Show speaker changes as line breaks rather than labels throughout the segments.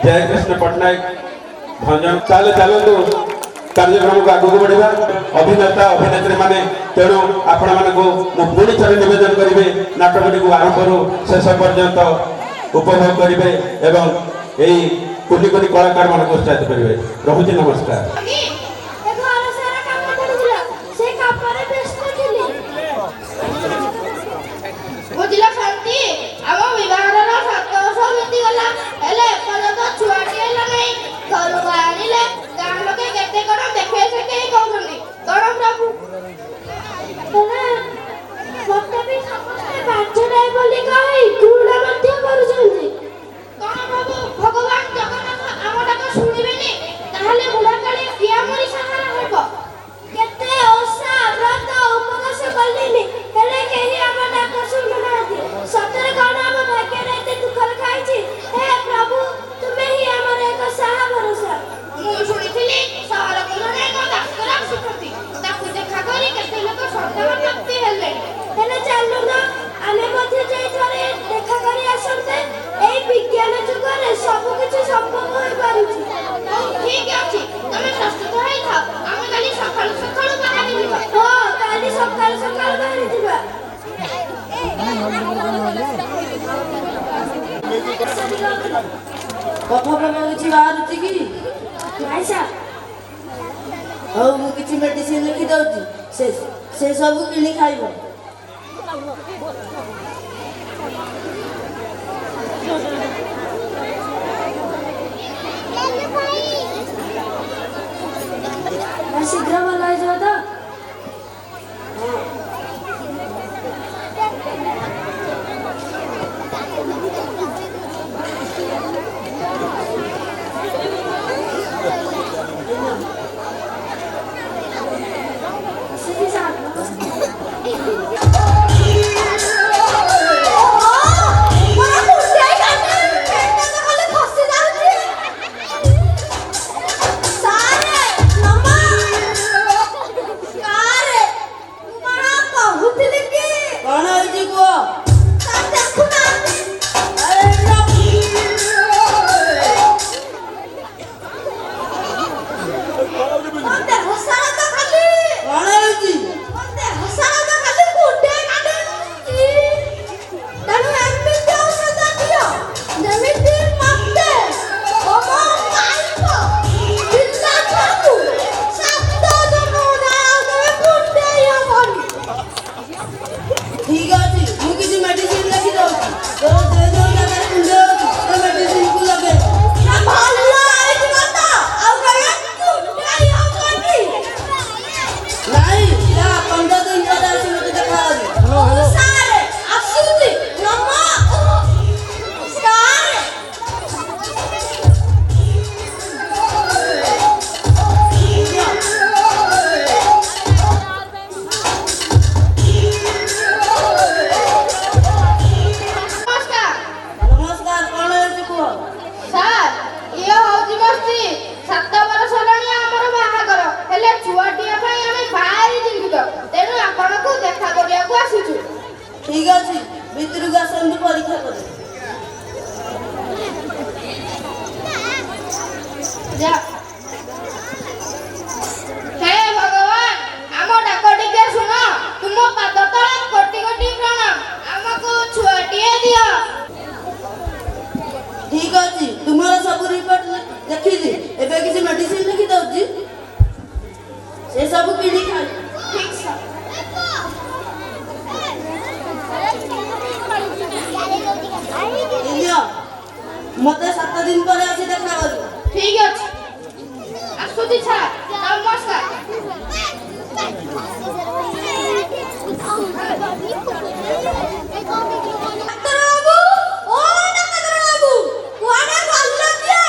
जयकृष्ण पट्टनायक भंजन चले चलतु कार्यक्रम को आगू बढ़ा अभिनेता अभिनेत्री माने तेणु आपण मानू पुणी थे निवेदन करेंगे नाटकटी को आरंभ शेष पर्यंत उपभोग करेंगे एवं यही कुली कुली कलाकार मान उत्साहित करेंगे। रहुची नमस्कार।
किसी मेडिसिन लिखी दउची से सब किणी खाइबो। शीघ्र भल हो तो ठीक अच्छी भितर को आसतु परीक्षा कर
हे भगवान आम डाक टिके शुण तुम पाद तले कोटि कोटि प्रणाम आमको छुआटिए दियो।
ठीक अच्छी तुम्हारा सब रिपोर्ट देखी दी एबे किसी मेडिसिन लिखी दउची से सब किणी खा।
ठीक सर
मते 7 दिन पर आसी देखा करू।
ठीक अछि आसुति छा नमस्कार। डॉक्टर बाबू ओ डॉक्टर बाबू कुआडे गल्ला दिए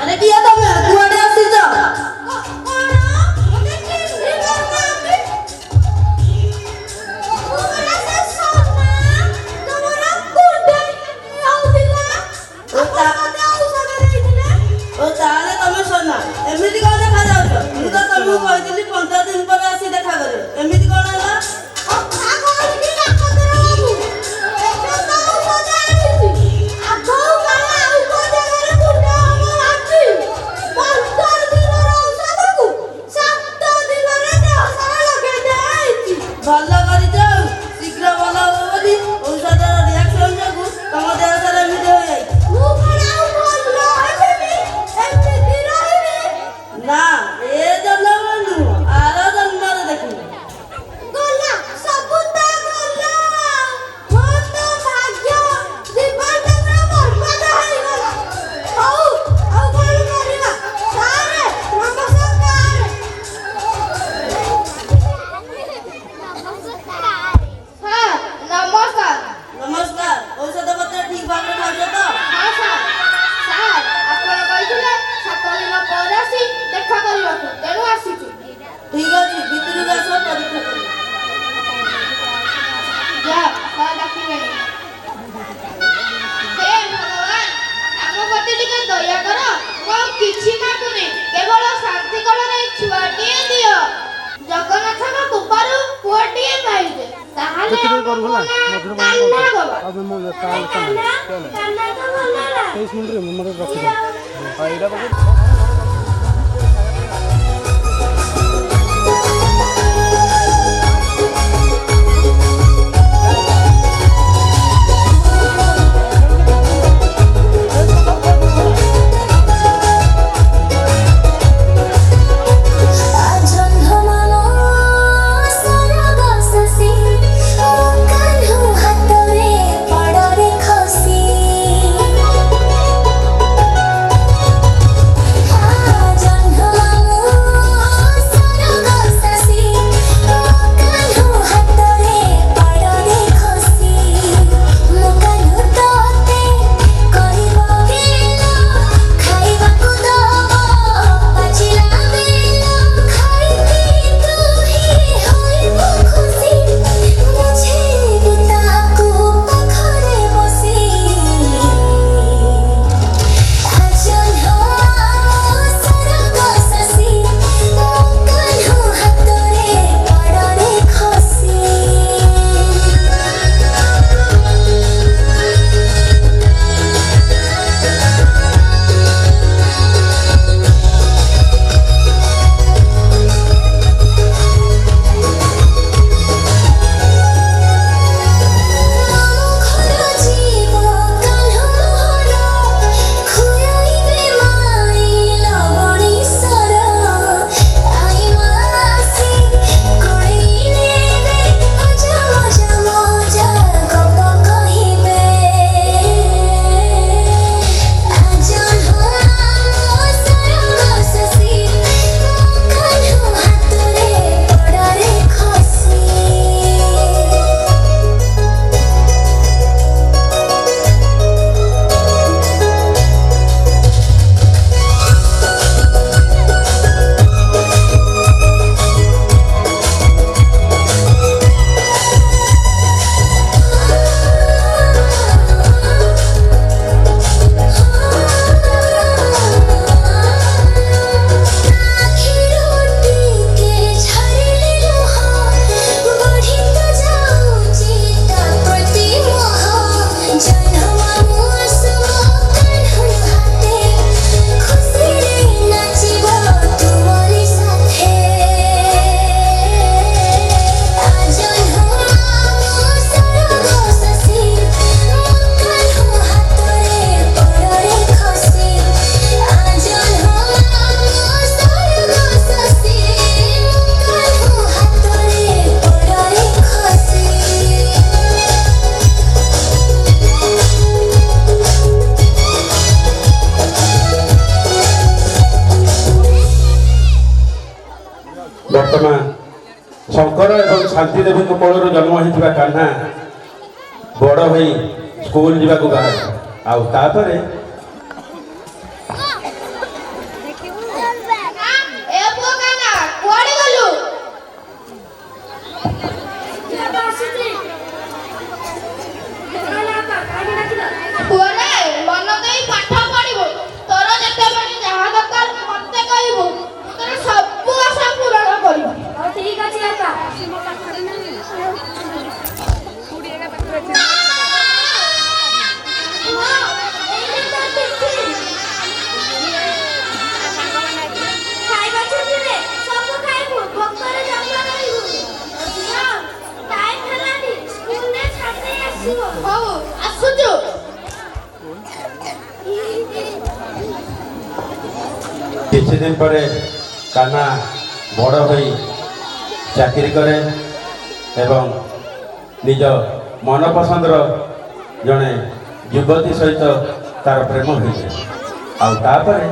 अरे किया तमे कुआडे आसी जा ओ ताले तमे सोना ତମ ଦେହ ସାରା ଏମିତି ହୋଇଯାଇଛି।
ମୁଁ କଣ ଆଉ ଭଲ ହେବି? ଏମିତି ରହିବି?
ନା ଏ ଜନ୍ମରେ ନୁହଁ, ଆର ଜନ୍ମରେ ଦେଖିବି।
ଗଲା ସବୁ ତ ଗଲା। ମୋର ତ ଭାଗ୍ୟ ଜୀବନଟା ପୁରା ବର୍ବାଦ ହେଇଗଲା। ହଉ ଆଉ କଣ କରିବା? ସାରେ ନମସ୍କାର। ସାର୍ ନମସ୍କାର।
ନମସ୍କାର। ଔଷଧ ପତ୍ର ଠିକ ଭାବରେ ଖାଉଛ ତ?
ହଁ ସାର୍। ସାର୍ ଆପଣ କହିଥିଲେ 7 ଦିନ ପରେ ଆସି ଦେଖା କରିବାକୁ, ତେଣୁ ଆସିଛୁ।
ଠିକ ଅଛି, ଭିତରକୁ ଆସ ପରୀକ୍ଷା କରିବା।
ଯା ସାର୍ ଡାକିଲେଣି। ହେ ଭଗବାନ, ଆମ ପ୍ରତି ଟିକେ ଦୟା କର। ମୁଁ ଆଉ କିଛି ମାଗୁନି, କେବଳ ଶାନ୍ତି କଳରେ ଛୁଆଟିଏ ଦିଅ। ଜଗନ୍ନାଥଙ୍କ କୃପାରୁ ପୁଅଟିଏ ପାଇଛେ, ତାହେଲେ
ଯେତିକି କରୁ ହେଲା
କାନ୍ନା ଗବା।
ଆଉ ମୁଁ ତାହେଲେ
କାନ୍ନା ତ ଭଲ ହେଲା।
23 ମିନିଟ୍ରେ ମୋର ରଖିଦେବି। ହଁ ଏଇଟା ପକେଇ
ବର୍ତ୍ତମାନ ଶଙ୍କର ଏବଂ ଶାନ୍ତି ଦେବୀଙ୍କ କୋଳରୁ ଜନ୍ମ ହୋଇଥିବା କାହ୍ନା ବଡ଼ ହୋଇ ସ୍କୁଲ ଯିବାକୁ ବାହାରେ। ଆଉ ତାପରେ
ଏ ପୁଅ କାହ୍ନା, କୁଆଡ଼େ ଗଲୁ? ପୁଅରେ ମନ ଦେଇ ପାଠ ପଢିବୁ। ତୋର ଯେତେବେଳେ ଯାହା ଦରକାର ମତେ କହିବୁ, ମୁଁ ତୋର ସବୁ ଆଶା ପୂରଣ କରିବି।
ହଉ ଠିକ ଅଛି ବାପା।
ଖାଇବା ଛୁଟିରେ ସବୁ ଖାଇବୁ, ଭୋକରେ ଜମା ରହିବୁ। ଟାଇମ୍ ହେଲାନି, ସ୍କୁଲରେ ଛାଡ଼ି ଆସିବ। ହଉ ଆସୁଛୁ।
କିଛି ଦିନ ପରେ କାହ୍ନା ବଡ଼ ହୋଇ ଚାକିରି କରେ ଏବଂ ନିଜ ମନପସନ୍ଦର ଜଣେ ଯୁବତୀ ସହିତ ତାର ପ୍ରେମ ହୋଇଯାଏ। ଆଉ ତାପରେ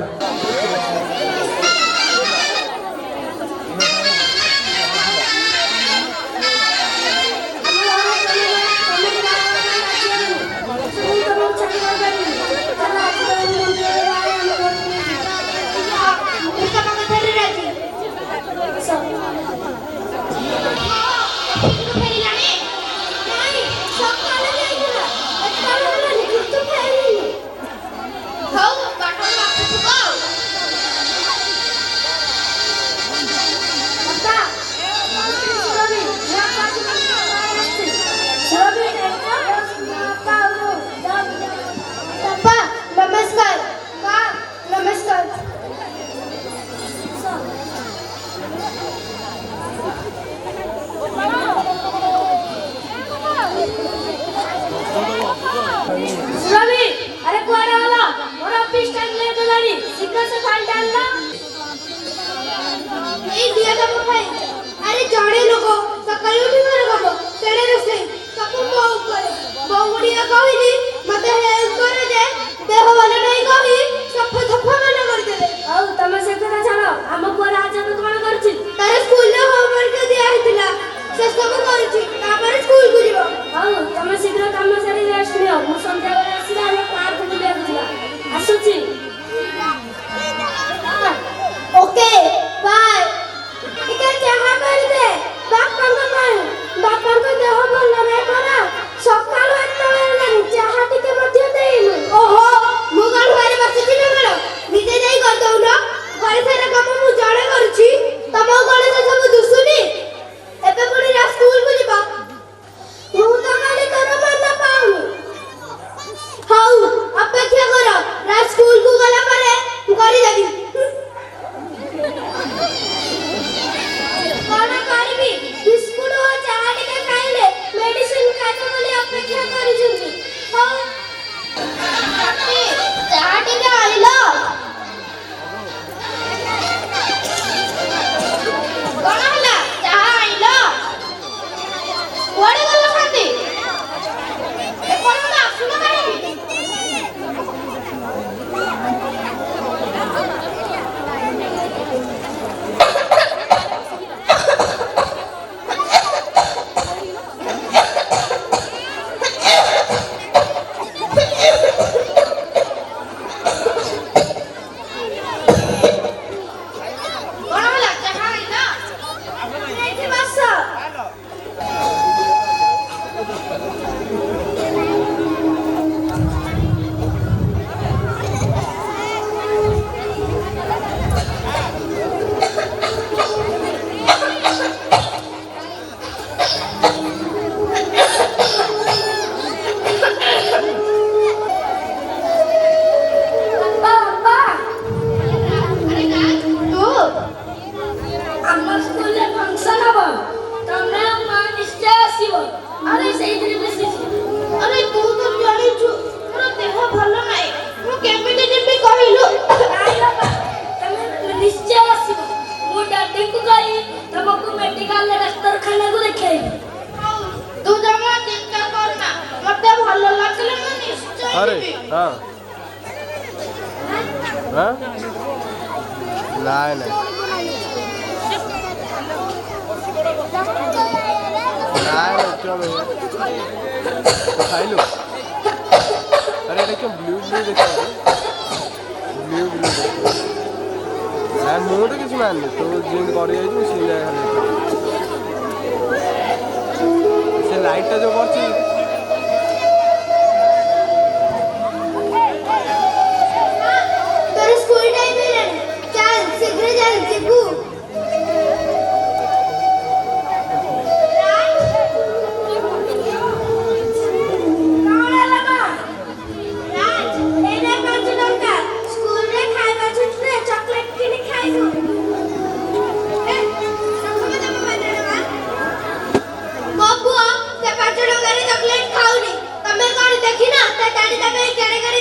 ଦେଖିନା ତା ଗାଡି କେଡେ କେଡେ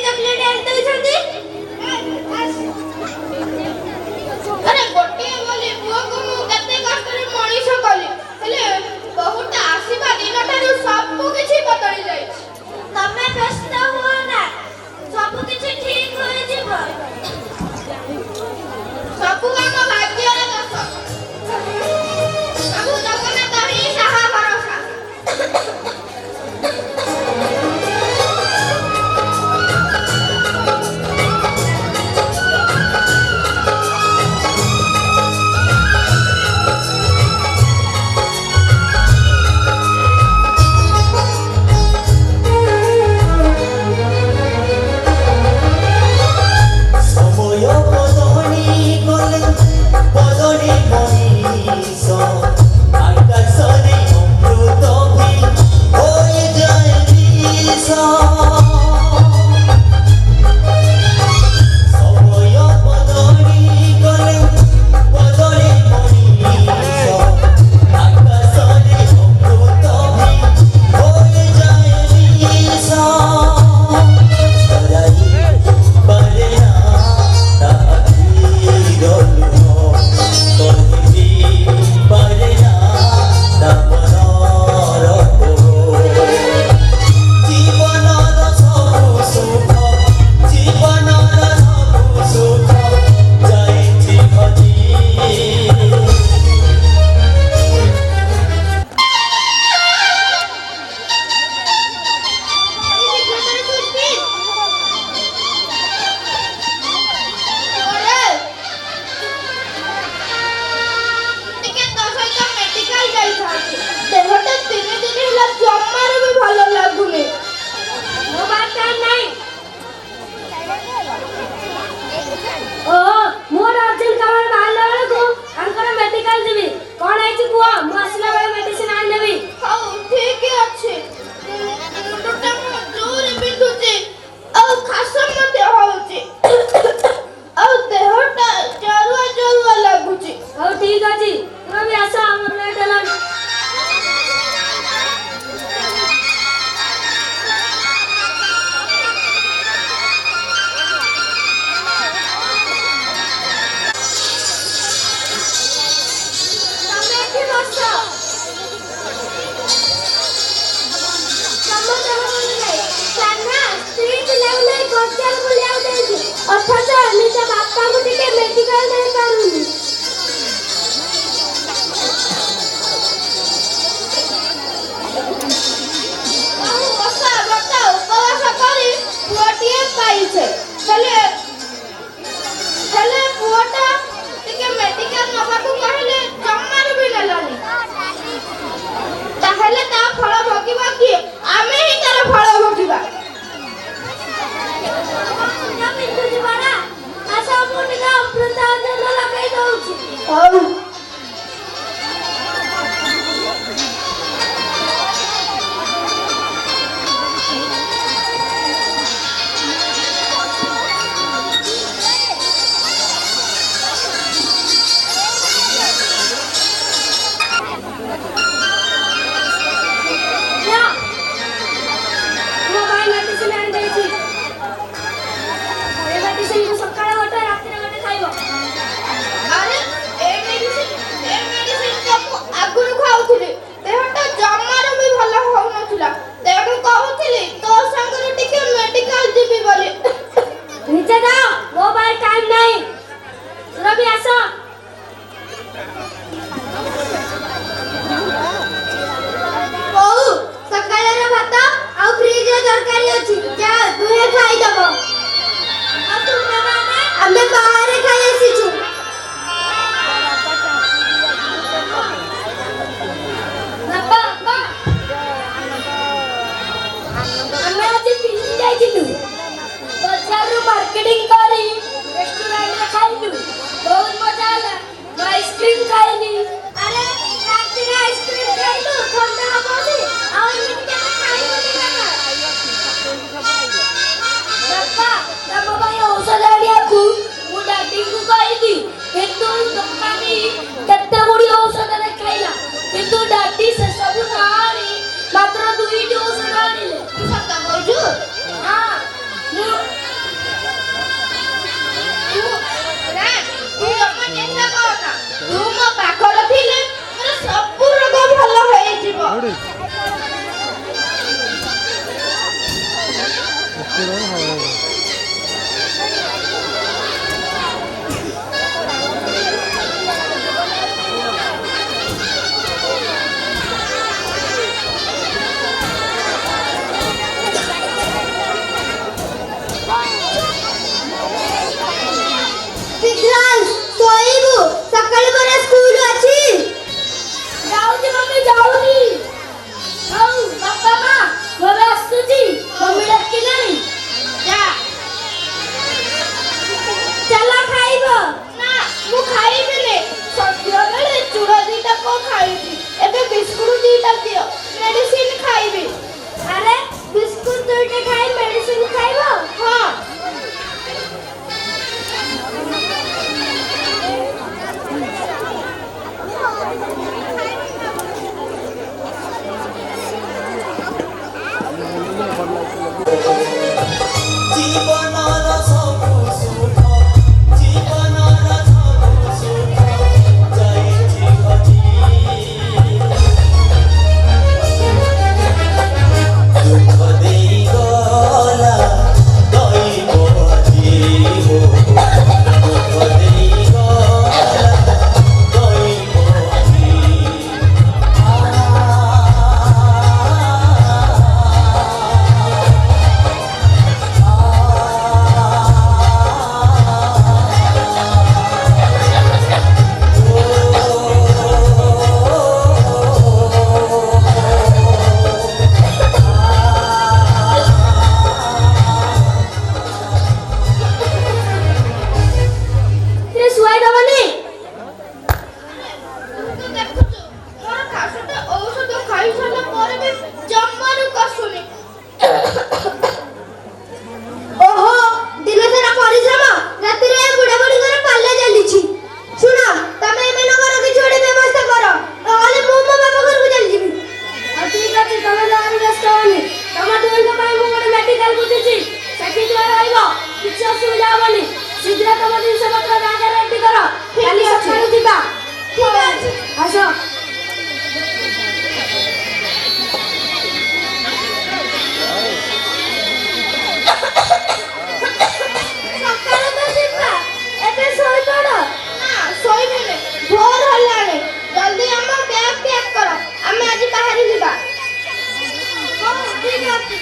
ଠାରୁ ସବୁ କିଛି ବଦଳି ଯାଇଛି। ତମେ ବ୍ୟସ୍ତ ହୁଅ ନା, ସବୁ କିଛି ଠିକ ହୋଇଯିବ। ସବୁ ଆମ ଭାଗ୍ୟର ଦୋଷ। ସବୁ ଜଗନ୍ନାଥ ହିଁ ସାହା ଭରସା।
ଅଥଚ ନିଜ ବାପାଙ୍କୁ ଟିକେ ମେଡିକାଲ ନେଇପାରୁନି।
ଉପବାସ କରି ପୁଅଟିଏ ପାଇছে, ହେଲେ ପୁଅଟା ଟିକେ ମେଡିକାଲ ନବାକୁ କହିଲେ ଜମାରୁ ବି ନେଲାନି। ତାହେଲେ ତା ଫଳ ଭୋଗିବ କିଏ? ଆମେ ହିଁ ତାର ଫଳ ଭୋଗିବା। ହଉ।
ସକାଳେ ଗୋଟେ ରାତିରେ ଗୋଟେ ଖାଇବ।
ଆରେ ଏ ମେଡିସିନ ତ ମୁଁ ଆଗରୁ ଖାଉଥିଲି, ଦେହଟା ଜମାରୁ ବି ଭଲ ହଉନଥିଲା। ତେଣୁ କହୁଥିଲି ତୋ ସାଙ୍ଗରେ ଟିକେ ମେଡିକାଲ ଯିବି ବୋଲି।
ନିଜେ ଯାଅ, ମୋ ପାଇଁ ଟାଇମ୍ ନାହିଁ। ସୁରଭି ଆସ।
ବୋଉ, ସକାଳର ଭାତ ଆଉ ଫ୍ରିଜରେ ତରକାରୀ ଅଛି, ଯା ଦୁହେଁ ଖାଇଦବ।
ଆଉ ତୁମେମାନେ?
ଆମେ ବାହାରେ ଖାଇ ଆସିଛୁ।
ବାପା ବାପା, ଆମେ ଆଜି ପିଲି ଯାଇଥିଲୁ। ବଜାରରୁ ମାର୍କେଟିଂ କରି ରେଷ୍ଟୁରାଣ୍ଟରେ ଖାଇଲୁ। ବହୁତ ମଜା ହେଲା। ମୁଁ ଆଇସ୍କ୍ରିମ୍ ଖାଇଲି। ଆରେ ରାତିରେ ଆଇସ୍କ୍ରିମ୍ ଖାଇଲୁ, ଥଣ୍ଡା ହବ ବୋଲି। ଆଉ ଏମିତି କେବେ ଖାଇବୁନି ବାପା। ବାପା, ତମ ପାଇଁ ଔଷଧ ଆଣିବାକୁ ମୁଁ ଡାଡିଙ୍କୁ କହିଲି, କିନ୍ତୁ ଦୋକାନୀ କେତେ ଗୁଡ଼ିଏ ଔଷଧ ଦେଖାଇଲା, କିନ୍ତୁ ଡାଡି ସେସବୁ ନ ଆଣି ମାତ୍ର 2ଟି ଔଷଧ ଆଣିଲେ।
ତୁ ସତ କହୁଛୁ?
ହଁ,
ତୁ ଜମା ଚିନ୍ତା କରନା। ତୁ ମୋ ପାଖରେ ଥିଲେ ମୋର ସବୁ ରୋଗ ଭଲ ହେଇଯିବ। ବିକ୍ରାନ୍ତ ଶୋଇବୁ ସକାଳେ ପରା ସ୍କୁଲ ଅଛି।
ଯାଉଛି ମମି ଯାଉନି। ହଉ ବାପା ମା ଘରେ ଆସୁଛି ମମି ଡାକିଲାଣି।
ଯା।
ଚାଲ ଖାଇବ।
ନା ମୁଁ ଖାଇବିନି। ସନ୍ଧ୍ୟାବେଳେ ଚୂଡ଼ା ଦିଟା କଣ ଖାଇବି। ଏବେ ବିସ୍କୁଟ ଦିଟା ଦିଅ ମେଡିସିନ ଖାଇବି।
ଆରେ ବିସ୍କୁଟ ଦୁଇଟା ଖାଇ ମେଡିସିନ ଖାଇବ?
ହଁ।
জীবনর সবু সুখ জীবনর সবু সুখ যাইছি হজি দুঃখ দেই গলা দইব হজি দুঃখ দেই গলা দইব হজি
ରେ ଶୁଆଇ ଦବନି?
ତୁ ଦେଖୁଛୁ ମୋର କାଶଟା ଔଷଧ ଖାଇସାରିଲା ପରେ ବି ଜମାରୁ କାଶୁନି। ଓହୋ ଦିନସାରା ପରିଶ୍ରମ ରାତିରେ ବୁଢା ବୁଢୀଙ୍କର ପାଲା ଚାଲିଛି। ଶୁଣ ତମେ ଏମାନଙ୍କର କିଛି ଗୋଟେ ବ୍ୟବସ୍ଥା କର ନହେଲେ ମୁଁ ମୋ ବାପା ଘରକୁ ଚାଲିଯିବି।
ଆଉ ଠିକ ଅଛି ତମେ ଯାହାବି ବ୍ୟସ୍ତ ହବନି। ତମ ଦୁଇଙ୍କ ପାଇଁ ମୁଁ ଗୋଟେ ମେଡିକାଲ ବୁଝିଛି ସେଠି ତୁମେ ରହିବ କିଛି ଅସୁବିଧା ହବନି। ଶୀଘ୍ର ତମ ଜିନିଷ ପତ୍ର ବ୍ୟାଗରେ ରେଡି କର କାଲି ସକାଳୁ ଯିବା।
ଠିକ ଅଛି।
ଆସ।
ସକାଳେ ତ ଯିବା ଏବେ ଶୋଇପଡ଼। ନା ଶୋଇବିନି ଭୋର ହେଲାଣି। ଜଲ୍ଦି ଆମ ବ୍ୟାଗ୍ ପ୍ୟାକ୍ କର ଆମେ ଆଜି ବାହାରି ଯିବା। ହଉ ଠିକ ଅଛି।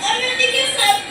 ଆମେ ଟିକେ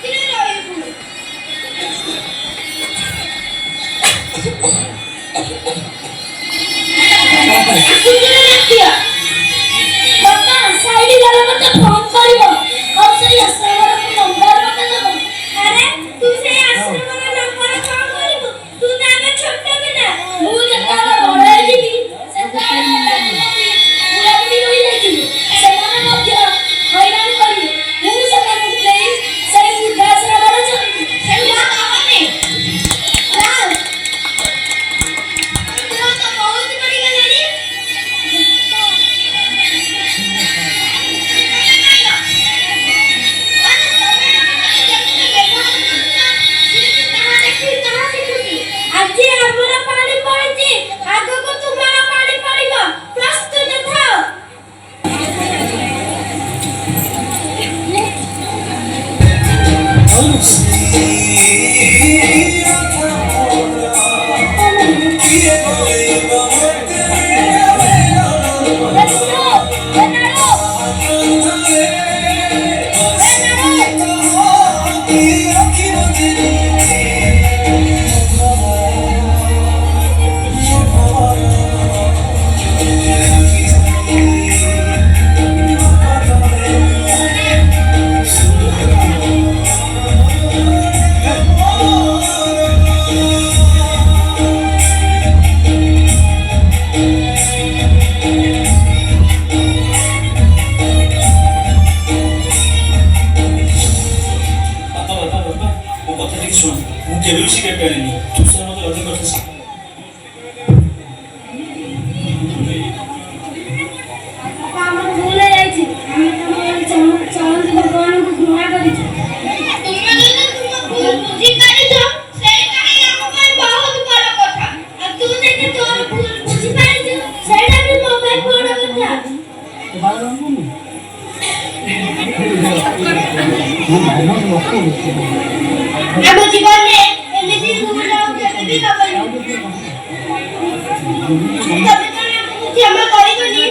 କେବେ ବି ସିଗାରେଟ ଟାଣିନି ତୁଷାର ମୋତେ ଅଧିକ କଥା
ଆମର ଭୁଲ ହେଇଯାଇଛି ଆମେ ଚଳନ୍ତି ଭଗବାନଙ୍କୁ ଘୃଣା କରିଛୁ
ତୁମେ ଯଦି ତୁମ ଭୁଲ ବୁଝିପାରିଛ ସେଇଟା ହିଁ ଆମ ପାଇଁ ବହୁତ ବଡ଼ କଥା।
ଆଉ ତୁ ଯଦି ତୋର ଭୁଲ ବୁଝିପାରିଛୁ ସେଇଟା ବି ମୋ ପାଇଁ ବଡ଼ କଥା ଆମ ଜୀବନରେ ଏମିତି ଭୁଲ ଆଉ କେବେ ବି ହବନି ତମେ ତ ଆମକୁ କ୍ଷମା କରିବନି।